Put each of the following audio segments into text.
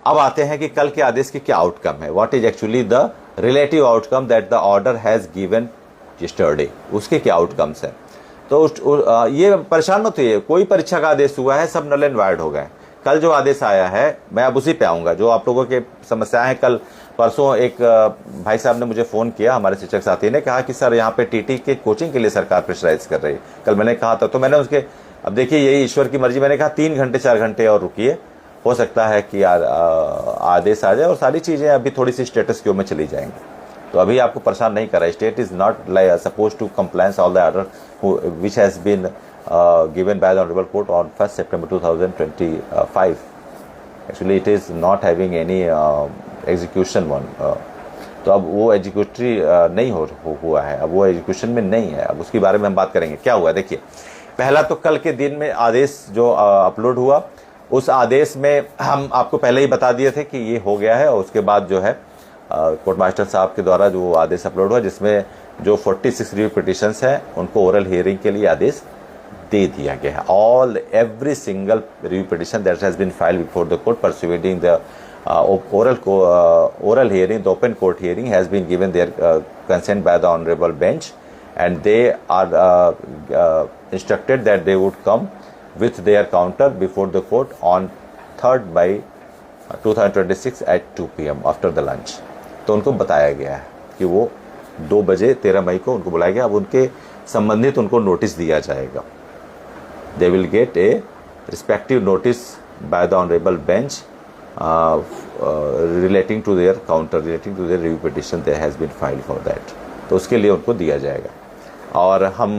अब आते हैं कि कल के आदेश की क्या आउटकम है, what is actually the relative outcome that the order has given yesterday, उसके क्या आउटकम्स हैं। तो ये परेशान मत होइए, कोई परीक्षा का आदेश हुआ है, सब नल एंड वायर्ड हो गए। कल जो आदेश आया है मैं अब उसी पे आऊँगा। जो आप लोगों के समस्याएं हैं, कल परसों एक भाई साहब ने मुझे फ़ोन किया, हमारे शिक्षक साथी ने कहा कि सर यहाँ पे टीटी के कोचिंग के लिए सरकार प्रेशराइज कर रही है। कल मैंने कहा था, तो मैंने उसके, अब देखिए यही ईश्वर की मर्जी, मैंने कहा 3 घंटे 4 घंटे और रुकिए, हो सकता है कि आदेश आ जाए और सारी चीज़ें अभी थोड़ी सी स्टेटस क्यू में चली जाएंगी। तो अभी आपको परेशान नहीं कर रहा है। State is not like suppose to compliance all the order which has been given by the Honorable Court on 1st September 2025. Actually, it is not having any execution one. तो अब वो एग्जीक्यूटरी नहीं हुआ है, अब वो एग्जीक्यूशन में नहीं है। अब उसके बारे में हम बात करेंगे क्या हुआ। देखिए, पहला तो कल के दिन में आदेश जो अपलोड हुआ, उस आदेश में हम आपको पहले ही बता दिए थे कि ये हो गया है। और उसके बाद जो है कोर्ट मास्टर साहब के द्वारा जो आदेश अपलोड हुआ, जिसमें जो 46 रिव्यू पिटिशंस हैं उनको ओरल हियरिंग के लिए आदेश दे दिया गया है। All every single review petition that has been filed before the court pursuing the oral hearing, the open court hearing has been given their consent by the honorable bench, and they are instructed that they would come with their counter before the court on 3rd by 2026 at 2 PM after the lunch। तो उनको बताया गया है कि वो 2 बजे 13 मई को उनको बुलाया गया। अब उनके संबंधित उनको नोटिस दिया जाएगा। They will get a respective notice by the honorable bench relating to their counter, relating to their review petition that has been filed for that। तो उसके लिए उनको दिया जाएगा। और हम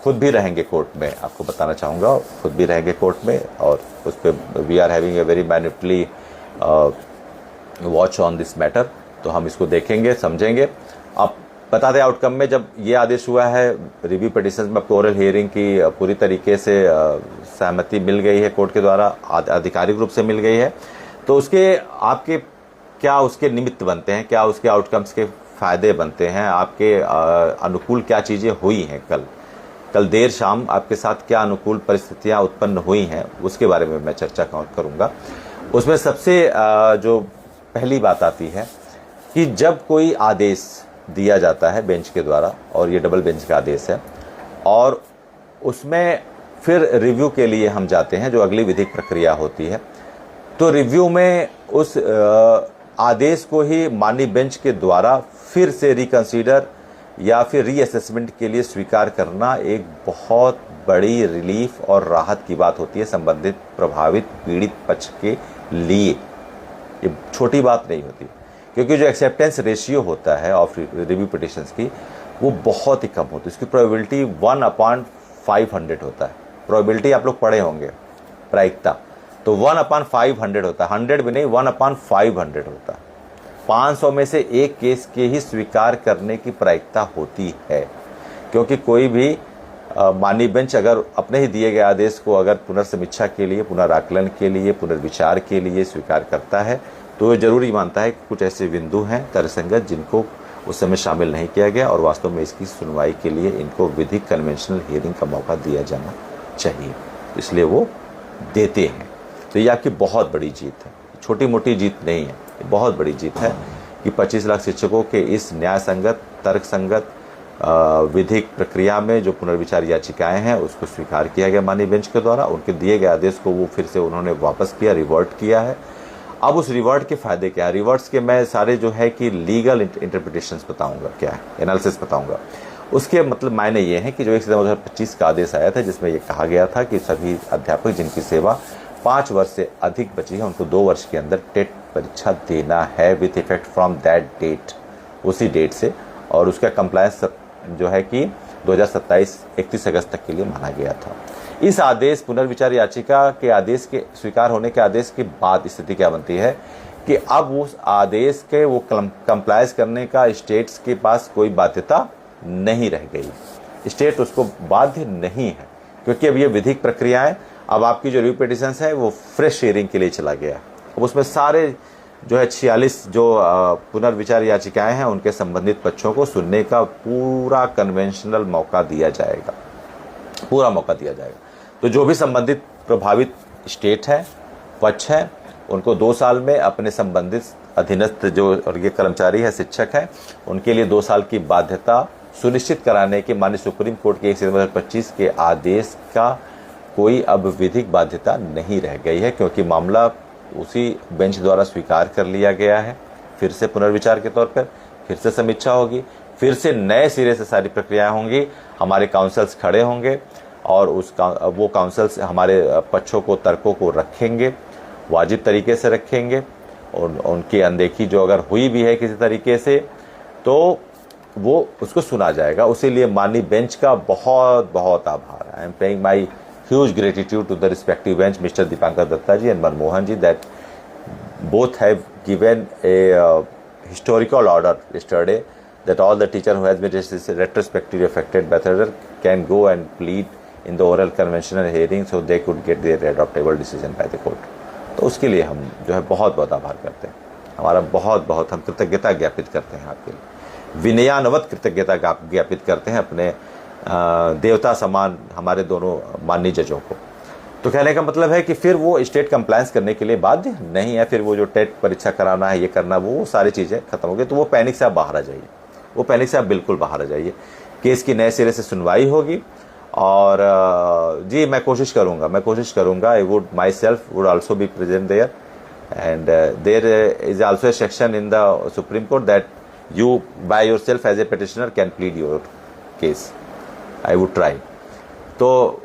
खुद भी रहेंगे कोर्ट में, आपको बताना चाहूँगा, खुद भी रहेंगे कोर्ट में। और उस पर we are having a very minutely watch on this matter. तो हम इसको देखेंगे, समझेंगे। अब बता दें आउटकम में, जब ये आदेश हुआ है रिव्यू पिटिशन में आपको ओरल हियरिंग की पूरी तरीके से सहमति मिल गई है कोर्ट के द्वारा, आधिकारिक रूप से मिल गई है। तो उसके आपके क्या उसके निमित्त बनते हैं, क्या उसके आउटकम्स के फ़ायदे बनते हैं, आपके अनुकूल क्या चीज़ें हुई हैं। कल देर शाम आपके साथ क्या अनुकूल परिस्थितियां उत्पन्न हुई हैं, उसके बारे में मैं चर्चा करूँगा। उसमें सबसे जो पहली बात आती है कि जब कोई आदेश दिया जाता है बेंच के द्वारा, और ये डबल बेंच का आदेश है, और उसमें फिर रिव्यू के लिए हम जाते हैं, जो अगली विधिक प्रक्रिया होती है। तो रिव्यू में उस आदेश को ही माननीय बेंच के द्वारा फिर से रिकंसीडर या फिर रीअसेसमेंट के लिए स्वीकार करना एक बहुत बड़ी रिलीफ और राहत की बात होती है संबंधित प्रभावित पीड़ित पक्ष के लिए। ये छोटी बात नहीं होती, क्योंकि जो एक्सेप्टेंस रेशियो होता है ऑफ रिव्यू पिटिशंस की, वो बहुत ही कम होती है। इसकी प्रोबेबिलिटी 1/500 होता है। प्रोबेबिलिटी आप लोग पढ़े होंगे, प्रायिकता, तो 1/500 होता है। 100 भी नहीं, 1/500 होता है। 500 में से एक केस के ही स्वीकार करने की प्रायिकता होती है, क्योंकि कोई भी माननीय बेंच अगर अपने ही दिए गए आदेश को अगर पुनर्समीक्षा के लिए, पुनराकलन के लिए, पुनर्विचार के लिए स्वीकार करता है, तो ये जरूरी मानता है कि कुछ ऐसे बिंदु हैं तर्कसंगत जिनको उस समय शामिल नहीं किया गया, और वास्तव में इसकी सुनवाई के लिए इनको विधिक कन्वेंशनल हियरिंग का मौका दिया जाना चाहिए, इसलिए वो देते हैं। तो ये आपकी बहुत बड़ी जीत है, छोटी मोटी जीत नहीं है, ये बहुत बड़ी जीत है कि 25 लाख शिक्षकों के इस न्याय संगत, तर्क संगत विधिक प्रक्रिया में जो पुनर्विचार याचिकाएं हैं उसको स्वीकार किया गया माननीय बेंच के द्वारा। उनके दिए गए आदेश को वो फिर से उन्होंने वापस किया, रिवर्ट किया है। अब उस रिवर्ट के फायदे क्या है, रिवर्ट्स के मैं सारे जो है कि लीगल इंटरप्रिटेशंस बताऊंगा, क्या है एनालिसिस बताऊंगा। उसके मतलब मायने ये हैं कि जो 1 सितंबर 2025 का आदेश आया था, जिसमें ये कहा गया था कि सभी अध्यापक जिनकी सेवा 5 वर्ष से अधिक बची है, उनको 2 वर्ष के अंदर टेट परीक्षा देना है with effect from that date, उसी डेट से। और उसका कंप्लायंस जो है कि 2027 31 अगस्त तक के लिए माना गया था। इस आदेश पुनर्विचार याचिका के आदेश के स्वीकार होने के आदेश के बाद स्थिति क्या बनती है कि अब उस आदेश के वो कंप्लायंस करने का स्टेट्स के पास कोई बाध्यता नहीं रह गई। स्टेट उसको बाध्य नहीं है, क्योंकि अब ये विधिक प्रक्रियाएं, अब आपकी जो रिव्यू पिटिशंस है वो फ्रेश हियरिंग के लिए चला गया। अब उसमें सारे जो है 46 जो पुनर्विचार याचिकाएं हैं उनके संबंधित पक्षों को सुनने का पूरा कन्वेंशनल मौका दिया जाएगा, पूरा मौका दिया जाएगा। तो जो भी संबंधित प्रभावित स्टेट है, पक्ष है, उनको 2 साल में अपने संबंधित अधीनस्थ जो और ये कर्मचारी है, शिक्षक है, उनके लिए 2 साल की बाध्यता सुनिश्चित कराने के माननीय सुप्रीम कोर्ट के 1 सितंबर 2025 के आदेश का कोई अब विधिक बाध्यता नहीं रह गई है, क्योंकि मामला उसी बेंच द्वारा स्वीकार कर लिया गया है। फिर से पुनर्विचार के तौर पर फिर से समीक्षा होगी, फिर से नए सिरे से सारी प्रक्रियाएं होंगी, हमारे काउंसल्स खड़े होंगे और वो काउंसल्स हमारे पक्षों को, तर्कों को रखेंगे, वाजिब तरीके से रखेंगे, और उनकी अनदेखी जो अगर हुई भी है किसी तरीके से तो वो उसको सुना जाएगा। उसी लिए माननीय बेंच का बहुत बहुत आभार। I am paying my huge gratitude to the respective bench, mister Dipankar Datta ji and Manmohan ji, that both have given a historical order yesterday that all the teacher who has been retrospectively affected by the can go and plead in the oral conventional hearing so they could get their adoptable decision by the court। तो उसके लिए हम जो है बहुत बहुत आभार करते हैं, हमारा बहुत बहुत हम कृतज्ञता ज्ञापित करते हैं आपके लिए, विनयान्वित कृतज्ञता ज्ञापित करते हैं अपने देवता समान हमारे दोनों माननीय जजों को। तो कहने का मतलब है कि फिर वो स्टेट कंप्लायंस करने के लिए बाध्य नहीं है, फिर वो जो टेट परीक्षा कराना है, ये करना, वो सारी चीज़ें खत्म हो गई। तो वो पैनिक से आप बाहर आ जाइए, वो पैनिक से आप बिल्कुल बाहर आ जाइए। केस की नए सिरे से सुनवाई होगी और जी मैं कोशिश करूँगा I would myself would also be present there and there is also a section in the supreme court that you by yourself as a petitioner can plead your case. I would try. तो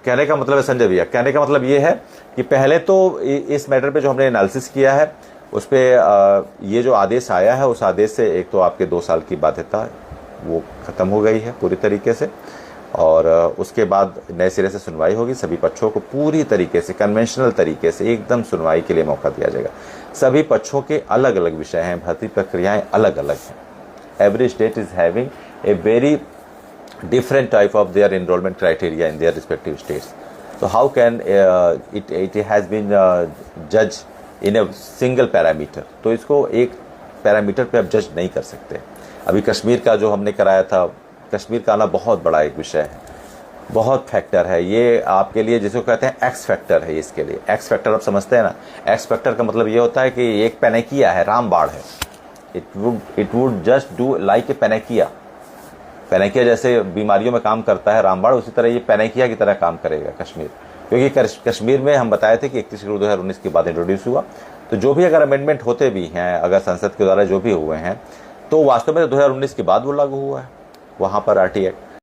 कहने का मतलब है संजय भैया, कहने का मतलब ये है कि पहले तो इस मैटर पे जो हमने एनालिसिस किया है उस पर ये जो आदेश आया है उस आदेश से एक तो आपके 2 साल की बाध्यता वो ख़त्म हो गई है पूरी तरीके से, और उसके बाद नए सिरे से सुनवाई होगी। सभी पक्षों को पूरी तरीके से कन्वेंशनल तरीके से एकदम सुनवाई के लिए मौका दिया जाएगा। सभी पक्षों के अलग अलग विषय हैं, भर्ती प्रक्रियाएँ अलग अलग हैं। Every state is having a very different type of their enrollment criteria in their respective states. So how can it has been judged in a single parameter? तो इसको एक पैरामीटर पे आप जज नहीं कर सकते। अभी कश्मीर का जो हमने कराया था, कश्मीर का आना बहुत बड़ा एक विषय है, बहुत फैक्टर है ये आपके लिए, जिसको कहते हैं एक्स फैक्टर है। इसके लिए एक्स फैक्टर आप समझते हैं ना, एक्स फैक्टर का मतलब ये होता है कि एक पैनेकिया है, रामबाण है। It would just do like a panacea panacea जैसे बीमारियों में काम करता है रामबाण, उसी तरह ये पैनेकिया की तरह काम करेगा कश्मीर, क्योंकि कश्मीर में हम बताए थे कि 31 अक्टूबर 2019 के बाद इंट्रोड्यूस हुआ। तो जो भी अगर अमेंडमेंट होते भी हैं, अगर संसद के द्वारा जो भी हुए हैं, तो वास्तव में 2019 के बाद वो लागू हुआ है वहाँ पर RT एक्ट।